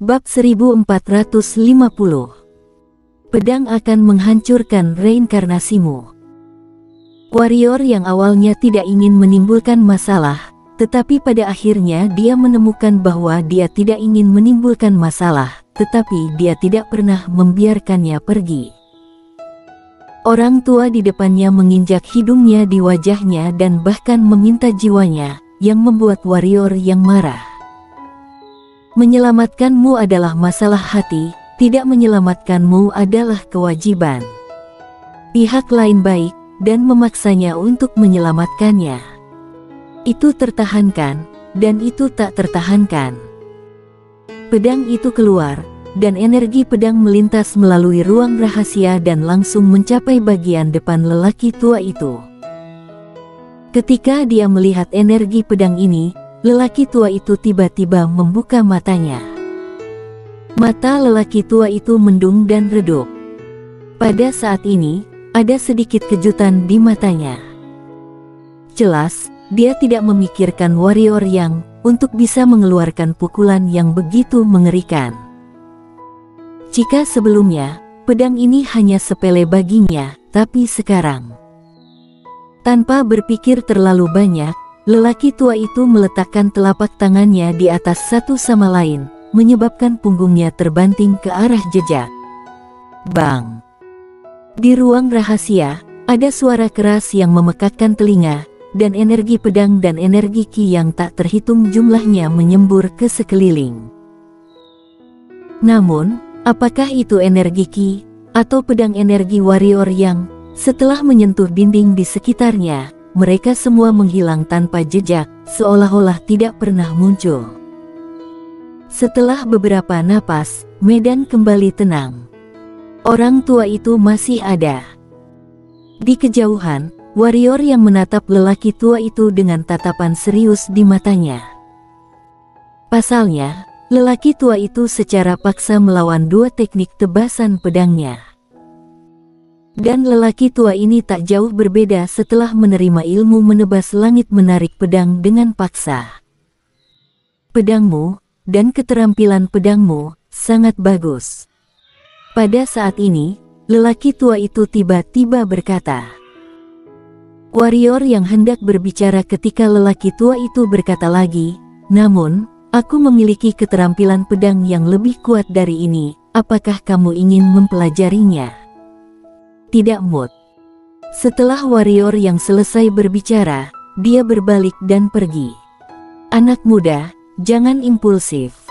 Bab 1450. Pedang akan menghancurkan reinkarnasimu. Warrior yang awalnya tidak ingin menimbulkan masalah, tetapi pada akhirnya dia menemukan bahwa dia tidak ingin menimbulkan masalah, tetapi dia tidak pernah membiarkannya pergi. Orang tua di depannya menginjak hidungnya di wajahnya dan bahkan meminta jiwanya, yang membuat warrior yang marah. Menyelamatkanmu adalah masalah hati, tidak menyelamatkanmu adalah kewajiban. Pihak lain baik dan memaksanya untuk menyelamatkannya. Itu tertahankan, dan itu tak tertahankan. Pedang itu keluar, dan energi pedang melintas melalui ruang rahasia dan langsung mencapai bagian depan lelaki tua itu. Ketika dia melihat energi pedang ini, lelaki tua itu tiba-tiba membuka matanya. Mata lelaki tua itu mendung dan redup. Pada saat ini, ada sedikit kejutan di matanya. Jelas, dia tidak memikirkan warrior yang untuk bisa mengeluarkan pukulan yang begitu mengerikan. Jika sebelumnya, pedang ini hanya sepele baginya, tapi sekarang, tanpa berpikir terlalu banyak, lelaki tua itu meletakkan telapak tangannya di atas satu sama lain, menyebabkan punggungnya terbanting ke arah jejak. Bang! Di ruang rahasia, ada suara keras yang memekakkan telinga, dan energi pedang dan energi ki yang tak terhitung jumlahnya menyembur ke sekeliling. Namun, apakah itu energi ki, atau pedang energi warrior yang, setelah menyentuh dinding di sekitarnya, mereka semua menghilang tanpa jejak, seolah-olah tidak pernah muncul. Setelah beberapa napas, medan kembali tenang. Orang tua itu masih ada. Di kejauhan, warrior yang menatap lelaki tua itu dengan tatapan serius di matanya. Pasalnya, lelaki tua itu secara paksa melawan dua teknik tebasan pedangnya. Dan lelaki tua ini tak jauh berbeda setelah menerima ilmu menebas langit menarik pedang dengan paksa. Pedangmu, dan keterampilan pedangmu, sangat bagus. Pada saat ini, lelaki tua itu tiba-tiba berkata. Warrior yang hendak berbicara ketika lelaki tua itu berkata lagi, namun, aku memiliki keterampilan pedang yang lebih kuat dari ini, apakah kamu ingin mempelajarinya? Tidak mood. Setelah warrior yang selesai berbicara, dia berbalik dan pergi. Anak muda, jangan impulsif.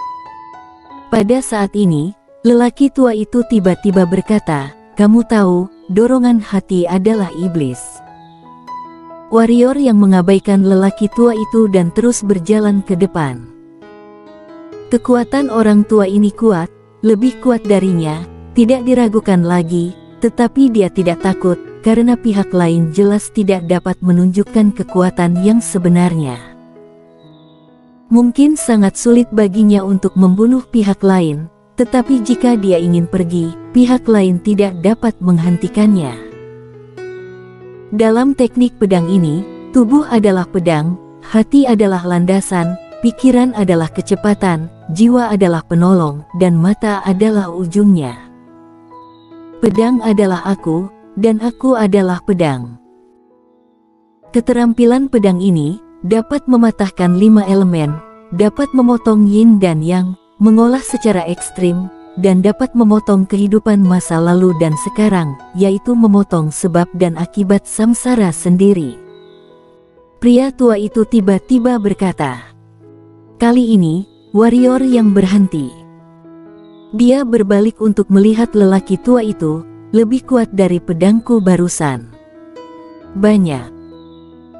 Pada saat ini, lelaki tua itu tiba-tiba berkata, kamu tahu, dorongan hati adalah iblis. Warrior yang mengabaikan lelaki tua itu dan terus berjalan ke depan. Kekuatan orang tua ini kuat, lebih kuat darinya, tidak diragukan lagi. Tetapi dia tidak takut, karena pihak lain jelas tidak dapat menunjukkan kekuatan yang sebenarnya. Mungkin sangat sulit baginya untuk membunuh pihak lain, tetapi jika dia ingin pergi, pihak lain tidak dapat menghentikannya. Dalam teknik pedang ini, tubuh adalah pedang, hati adalah landasan, pikiran adalah kecepatan, jiwa adalah penolong, dan mata adalah ujungnya. Pedang adalah aku, dan aku adalah pedang. Keterampilan pedang ini dapat mematahkan 5 elemen, dapat memotong yin dan yang, mengolah secara ekstrim, dan dapat memotong kehidupan masa lalu dan sekarang, yaitu memotong sebab dan akibat samsara sendiri. Pria tua itu tiba-tiba berkata. Kali ini, warrior yang berhenti. Dia berbalik untuk melihat lelaki tua itu, lebih kuat dari pedangku barusan. Banyak.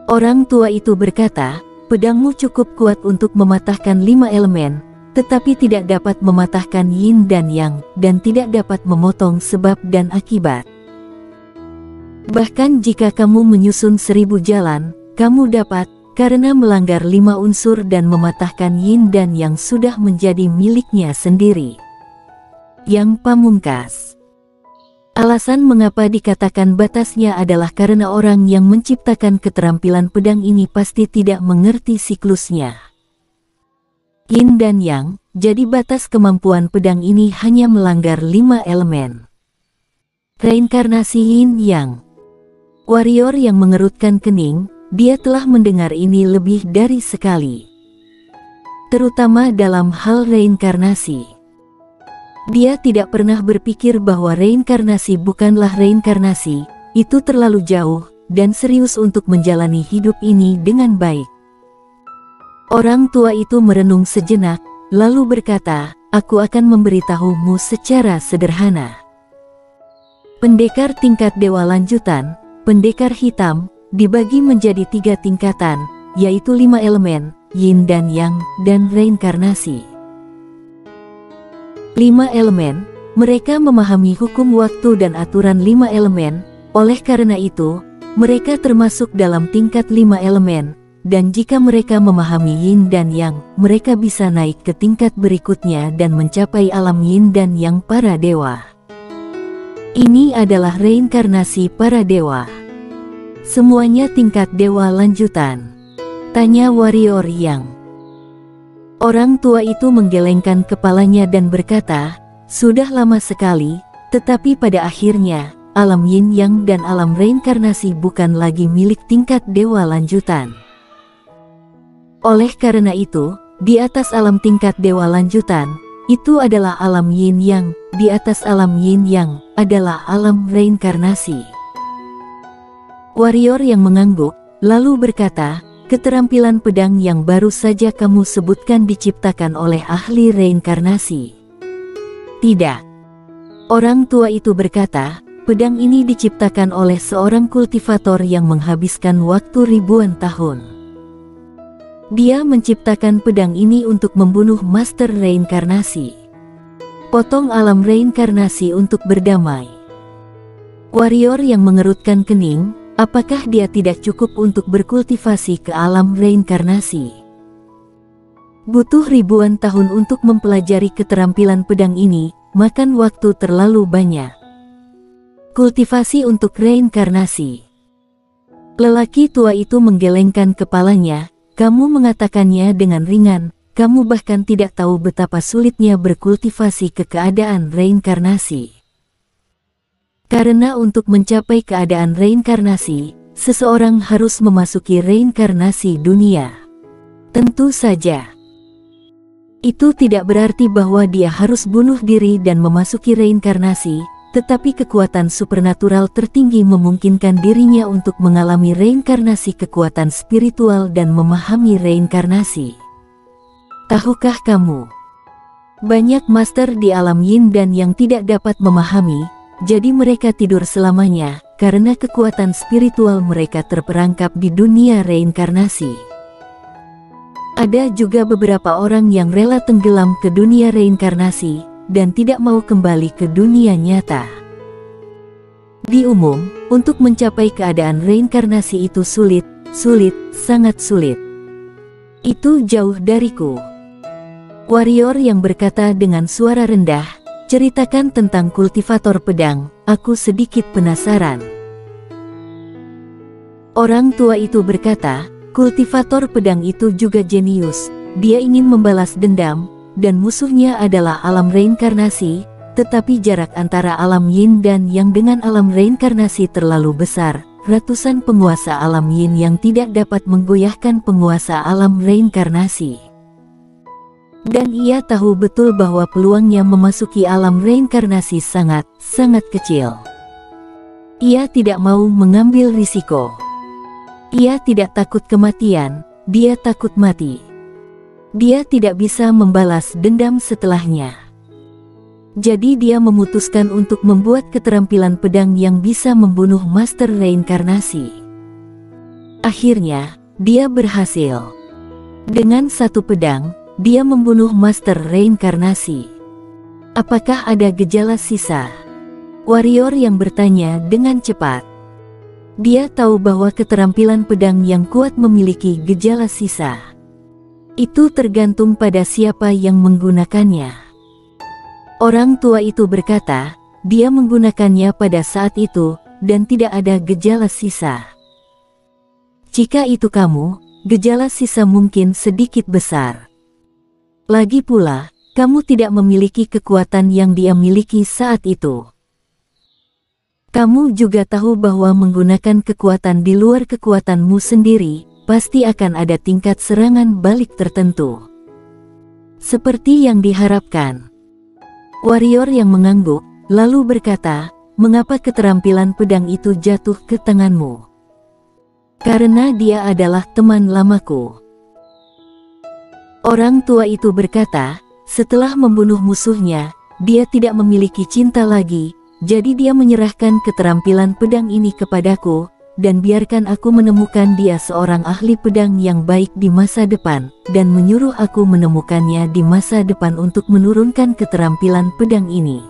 Orang tua itu berkata, pedangmu cukup kuat untuk mematahkan 5 elemen, tetapi tidak dapat mematahkan yin dan yang, dan tidak dapat memotong sebab dan akibat. Bahkan jika kamu menyusun 1000 jalan, kamu dapat, karena melanggar 5 unsur dan mematahkan yin dan yang sudah menjadi miliknya sendiri. Yang pamungkas. Alasan mengapa dikatakan batasnya adalah karena orang yang menciptakan keterampilan pedang ini pasti tidak mengerti siklusnya. Yin dan yang, jadi batas kemampuan pedang ini hanya melanggar 5 elemen. Reinkarnasi Yin Yang. Warrior yang mengerutkan kening, dia telah mendengar ini lebih dari sekali. Terutama dalam hal reinkarnasi. Dia tidak pernah berpikir bahwa reinkarnasi bukanlah reinkarnasi, itu terlalu jauh, dan serius untuk menjalani hidup ini dengan baik. Orang tua itu merenung sejenak, lalu berkata, "Aku akan memberitahumu secara sederhana. Pendekar tingkat dewa lanjutan, pendekar hitam, dibagi menjadi 3 tingkatan, yaitu 5 elemen, Yin dan Yang, dan reinkarnasi. 5 elemen, mereka memahami hukum waktu dan aturan 5 elemen, oleh karena itu, mereka termasuk dalam tingkat 5 elemen, dan jika mereka memahami Yin dan Yang, mereka bisa naik ke tingkat berikutnya dan mencapai alam Yin dan Yang para dewa. Ini adalah reinkarnasi para dewa. Semuanya tingkat dewa lanjutan." Tanya warrior Yang. Orang tua itu menggelengkan kepalanya dan berkata, "Sudah lama sekali, tetapi pada akhirnya, alam Yin Yang dan alam reinkarnasi bukan lagi milik tingkat dewa lanjutan. Oleh karena itu, di atas alam tingkat dewa lanjutan, itu adalah alam Yin Yang, di atas alam Yin Yang, adalah alam reinkarnasi." Warrior yang mengangguk, lalu berkata, "Keterampilan pedang yang baru saja kamu sebutkan diciptakan oleh ahli reinkarnasi." "Tidak." Orang tua itu berkata, "Pedang ini diciptakan oleh seorang kultivator yang menghabiskan waktu ribuan tahun. Dia menciptakan pedang ini untuk membunuh master reinkarnasi. Potong alam reinkarnasi untuk berdamai." Warrior yang mengerutkan kening, apakah dia tidak cukup untuk berkultivasi ke alam reinkarnasi? Butuh ribuan tahun untuk mempelajari keterampilan pedang ini, makan waktu terlalu banyak. Kultivasi untuk reinkarnasi. Lelaki tua itu menggelengkan kepalanya. "Kamu mengatakannya dengan ringan, kamu bahkan tidak tahu betapa sulitnya berkultivasi ke keadaan reinkarnasi. Karena untuk mencapai keadaan reinkarnasi, seseorang harus memasuki reinkarnasi dunia. Tentu saja. Itu tidak berarti bahwa dia harus bunuh diri dan memasuki reinkarnasi, tetapi kekuatan supernatural tertinggi memungkinkan dirinya untuk mengalami reinkarnasi kekuatan spiritual dan memahami reinkarnasi. Tahukah kamu? Banyak master di alam Yin dan yang tidak dapat memahami, jadi mereka tidur selamanya, karena kekuatan spiritual mereka terperangkap di dunia reinkarnasi. Ada juga beberapa orang yang rela tenggelam ke dunia reinkarnasi, dan tidak mau kembali ke dunia nyata. Di umum, untuk mencapai keadaan reinkarnasi itu sulit, sangat sulit. Itu jauh dariku." Warrior yang berkata dengan suara rendah, "Ceritakan tentang kultivator pedang, aku sedikit penasaran." Orang tua itu berkata, "Kultivator pedang itu juga jenius, dia ingin membalas dendam, dan musuhnya adalah alam reinkarnasi, tetapi jarak antara alam Yin dan Yang dengan alam reinkarnasi terlalu besar. Ratusan penguasa alam Yin yang tidak dapat menggoyahkan penguasa alam reinkarnasi. Dan ia tahu betul bahwa peluangnya memasuki alam reinkarnasi sangat kecil. Ia tidak mau mengambil risiko. Ia tidak takut kematian, dia takut mati. Dia tidak bisa membalas dendam setelahnya. Jadi dia memutuskan untuk membuat keterampilan pedang yang bisa membunuh master reinkarnasi. Akhirnya, dia berhasil. Dengan satu pedang, dia membunuh master reinkarnasi. Apakah ada gejala sisa?" Warrior yang bertanya dengan cepat. Dia tahu bahwa keterampilan pedang yang kuat memiliki gejala sisa. Itu tergantung pada siapa yang menggunakannya. Orang tua itu berkata, dia menggunakannya pada saat itu, dan tidak ada gejala sisa. Jika itu kamu, gejala sisa mungkin sedikit besar. Lagi pula, kamu tidak memiliki kekuatan yang dia miliki saat itu. Kamu juga tahu bahwa menggunakan kekuatan di luar kekuatanmu sendiri, pasti akan ada tingkat serangan balik tertentu. Seperti yang diharapkan. Warrior yang mengangguk, lalu berkata, mengapa keterampilan pedang itu jatuh ke tanganmu? Karena dia adalah teman lamaku. Orang tua itu berkata, setelah membunuh musuhnya, dia tidak memiliki cinta lagi, jadi dia menyerahkan keterampilan pedang ini kepadaku, dan biarkan aku menemukan dia seorang ahli pedang yang baik di masa depan, dan menyuruh aku menemukannya di masa depan untuk menurunkan keterampilan pedang ini.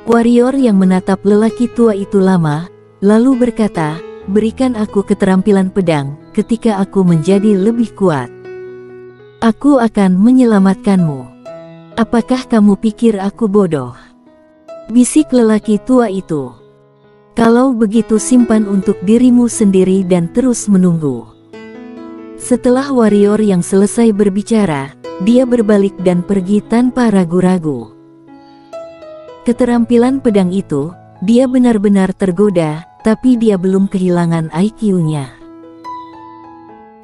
Warrior yang menatap lelaki tua itu lama, lalu berkata, berikan aku keterampilan pedang, ketika aku menjadi lebih kuat. Aku akan menyelamatkanmu. Apakah kamu pikir aku bodoh? Bisik lelaki tua itu. Kalau begitu simpan untuk dirimu sendiri dan terus menunggu. Setelah warrior yang selesai berbicara, dia berbalik dan pergi tanpa ragu-ragu. Keterampilan pedang itu, dia benar-benar tergoda, tapi dia belum kehilangan IQ-nya.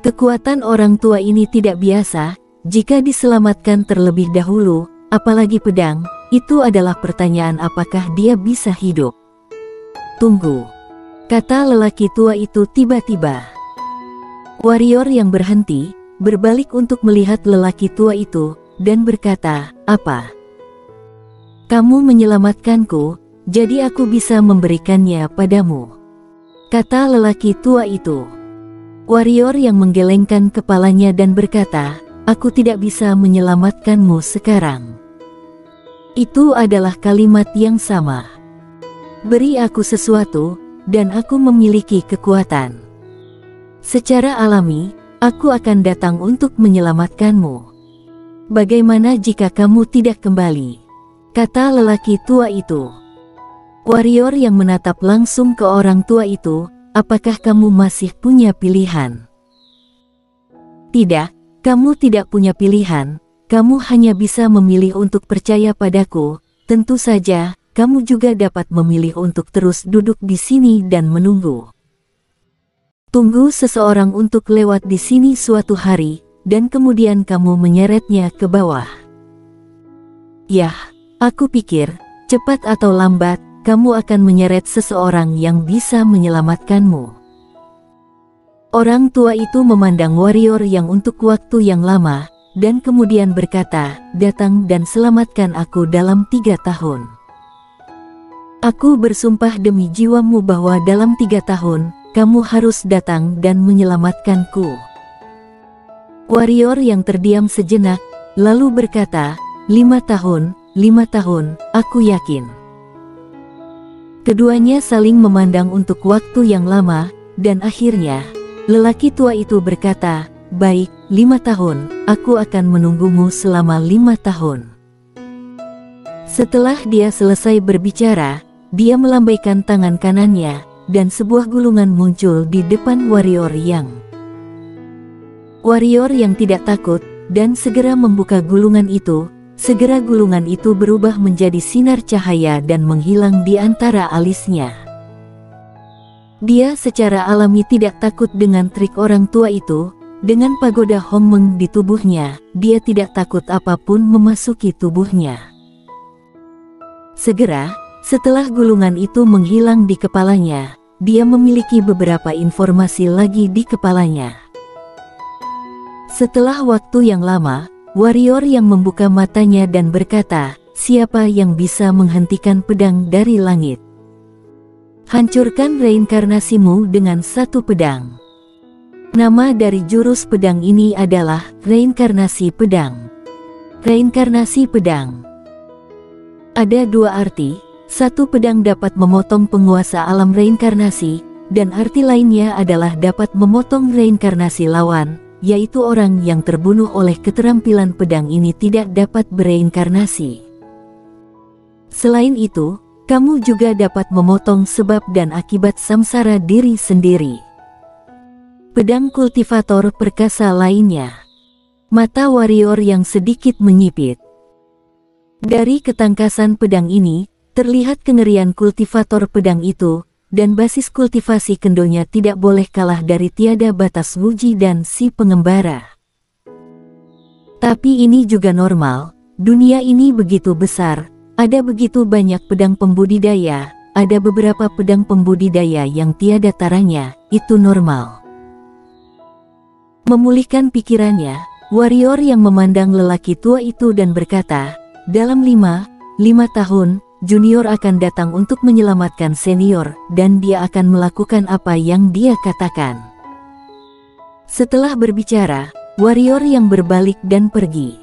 Kekuatan orang tua ini tidak biasa, jika diselamatkan terlebih dahulu, apalagi pedang, itu adalah pertanyaan apakah dia bisa hidup. Tunggu, kata lelaki tua itu tiba-tiba. Warrior yang berhenti, berbalik untuk melihat lelaki tua itu, dan berkata, apa? Kamu menyelamatkanku, jadi aku bisa memberikannya padamu. Kata lelaki tua itu. Warrior yang menggelengkan kepalanya dan berkata, aku tidak bisa menyelamatkanmu sekarang. Itu adalah kalimat yang sama. Beri aku sesuatu, dan aku memiliki kekuatan. Secara alami, aku akan datang untuk menyelamatkanmu. Bagaimana jika kamu tidak kembali? Kata lelaki tua itu. Warrior yang menatap langsung ke orang tua itu, apakah kamu masih punya pilihan? Tidak, kamu tidak punya pilihan. Kamu hanya bisa memilih untuk percaya padaku. Tentu saja, kamu juga dapat memilih untuk terus duduk di sini dan menunggu. Tunggu seseorang untuk lewat di sini suatu hari, dan kemudian kamu menyeretnya ke bawah. Yah, aku pikir, cepat atau lambat, kamu akan menyeret seseorang yang bisa menyelamatkanmu. Orang tua itu memandang warrior yang untuk waktu yang lama, dan kemudian berkata, datang dan selamatkan aku dalam 3 tahun. Aku bersumpah demi jiwamu bahwa dalam 3 tahun, kamu harus datang dan menyelamatkanku. Warrior yang terdiam sejenak, lalu berkata, 5 tahun, 5 tahun, aku yakin. Keduanya saling memandang untuk waktu yang lama, dan akhirnya, lelaki tua itu berkata, baik, 5 tahun, aku akan menunggumu selama 5 tahun. Setelah dia selesai berbicara, dia melambaikan tangan kanannya, dan sebuah gulungan muncul di depan warrior yang. Warrior yang tidak takut, dan segera membuka gulungan itu, segera gulungan itu berubah menjadi sinar cahaya dan menghilang di antara alisnya. Dia secara alami tidak takut dengan trik orang tua itu. Dengan pagoda Hongmeng di tubuhnya, dia tidak takut apapun memasuki tubuhnya. Segera, setelah gulungan itu menghilang di kepalanya, dia memiliki beberapa informasi lagi di kepalanya. Setelah waktu yang lama, warrior yang membuka matanya dan berkata, siapa yang bisa menghentikan pedang dari langit? Hancurkan reinkarnasimu dengan satu pedang. Nama dari jurus pedang ini adalah reinkarnasi pedang. Reinkarnasi pedang. Ada 2 arti, satu pedang dapat memotong penguasa alam reinkarnasi, dan arti lainnya adalah dapat memotong reinkarnasi lawan, yaitu orang yang terbunuh oleh keterampilan pedang ini tidak dapat bereinkarnasi. Selain itu, kamu juga dapat memotong sebab dan akibat samsara diri sendiri. Pedang kultivator perkasa lainnya. Mata warrior yang sedikit menyipit. Dari ketangkasan pedang ini, terlihat kengerian kultivator pedang itu, dan basis kultivasi kendonya tidak boleh kalah dari tiada batas Wuji dan si pengembara. Tapi ini juga normal, dunia ini begitu besar, ada begitu banyak pedang pembudidaya, ada beberapa pedang pembudidaya yang tiada taranya, itu normal. Memulihkan pikirannya, warrior yang memandang lelaki tua itu dan berkata, dalam 5 tahun, junior akan datang untuk menyelamatkan senior, dan dia akan melakukan apa yang dia katakan. Setelah berbicara, warrior yang berbalik dan pergi.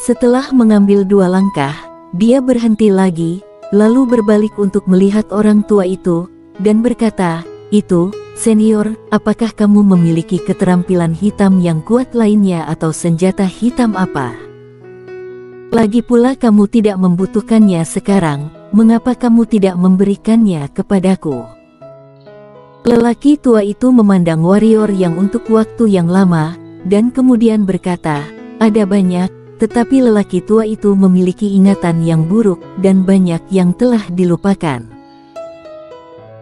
Setelah mengambil 2 langkah, dia berhenti lagi, lalu berbalik untuk melihat orang tua itu, dan berkata, itu, senior, apakah kamu memiliki keterampilan hitam yang kuat lainnya atau senjata hitam apa? Lagi pula kamu tidak membutuhkannya sekarang, mengapa kamu tidak memberikannya kepadaku? Lelaki tua itu memandang warrior yang untuk waktu yang lama, dan kemudian berkata, ada banyak, tetapi lelaki tua itu memiliki ingatan yang buruk dan banyak yang telah dilupakan.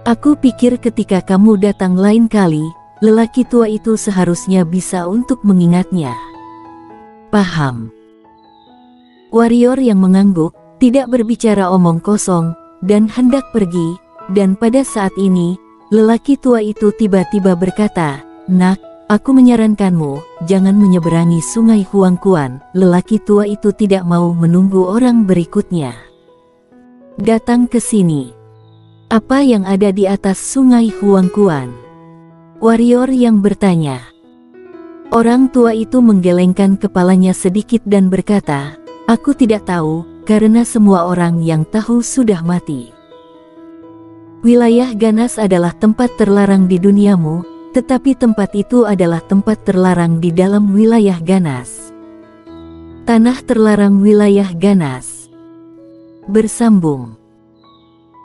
Aku pikir ketika kamu datang lain kali, lelaki tua itu seharusnya bisa untuk mengingatnya. Paham? Warrior yang mengangguk, tidak berbicara omong kosong, dan hendak pergi, dan pada saat ini, lelaki tua itu tiba-tiba berkata, nak, aku menyarankanmu, jangan menyeberangi sungai Huangquan. Lelaki tua itu tidak mau menunggu orang berikutnya. Datang ke sini. Apa yang ada di atas sungai Huangquan? Warrior yang bertanya. Orang tua itu menggelengkan kepalanya sedikit dan berkata, aku tidak tahu, karena semua orang yang tahu sudah mati. Wilayah ganas adalah tempat terlarang di duniamu, tetapi tempat itu adalah tempat terlarang di dalam wilayah ganas. Tanah terlarang wilayah ganas. Bersambung.